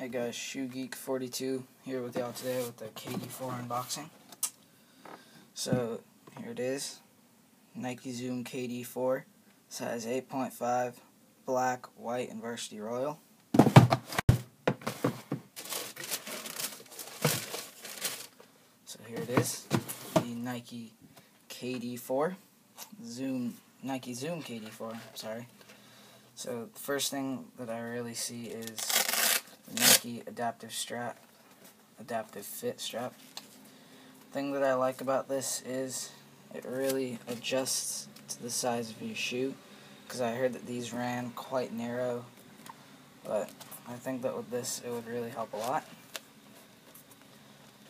Hey guys, Shoe Geek 42 here with y'all today with the KD4 unboxing. So here it is, Nike Zoom KD4, size 8.5, black, white, and varsity royal. So here it is, the Nike KD4, Nike Zoom KD4. Sorry. So the first thing that I really see is the Nike adaptive fit strap. The thing that I like about this is it really adjusts to the size of your shoe, because I heard that these ran quite narrow, but I think that with this it would really help a lot.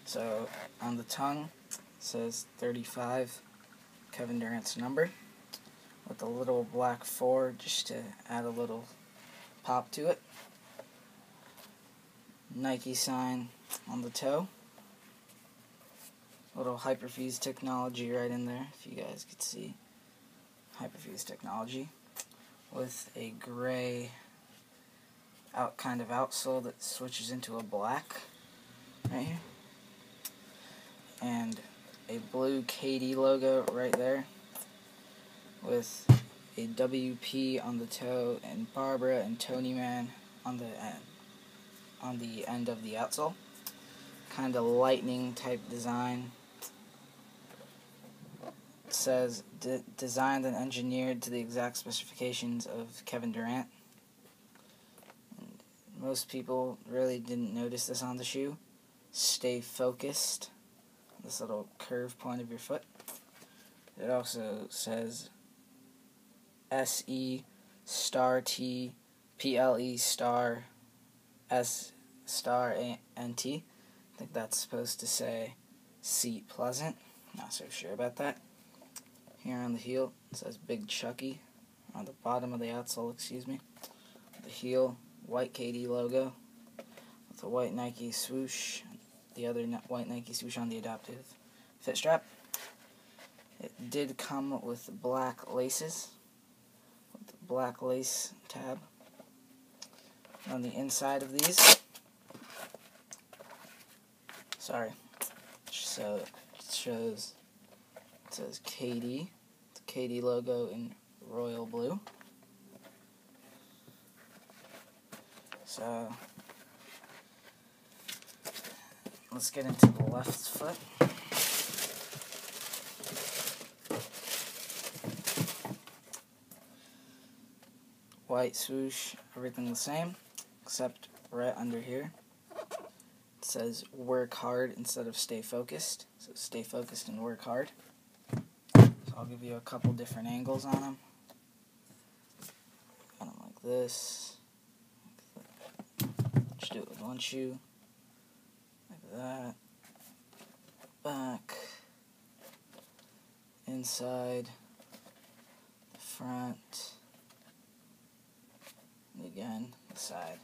So on the tongue it says 35, Kevin Durant's number, with a little black 4 just to add a little pop to it. Nike sign on the toe. Little hyperfuse technology right in there, if you guys could see. Hyperfuse technology with a gray kind of outsole that switches into a black right here, and a blue KD logo right there with a WP on the toe and Barbara and Tony Man on the end of the outsole. Kind of lightning type design. It says designed and engineered to the exact specifications of Kevin Durant. And most people really didn't notice this on the shoe. Stay focused. This little curved point of your foot. It also says SE star T PLE star S star NT. I think that's supposed to say seat pleasant. Not so sure about that. Here on the heel it says Big Chucky. On the bottom of the outsole, excuse me. The heel, white KD logo with a white Nike swoosh. The other white Nike swoosh on the adaptive fit strap. It did come with black laces, with the black lace tab. On the inside of these, so it says KD, the KD logo in royal blue. So let's get into the left foot. White swoosh, everything the same, except right under here it says work hard instead of stay focused. So stay focused and work hard. So I'll give you a couple different angles on them. Got them like this. Just do it with one shoe. Like that. Back. Inside. The front. And again, the side.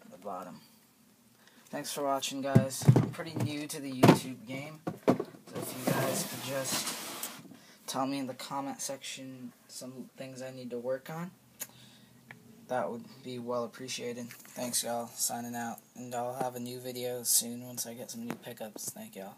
And the bottom. Thanks for watching, guys. I'm pretty new to the YouTube game, so if you guys could just tell me in the comment section some things I need to work on, that would be well appreciated. Thanks, y'all. Signing out, and I'll have a new video soon once I get some new pickups. Thank y'all.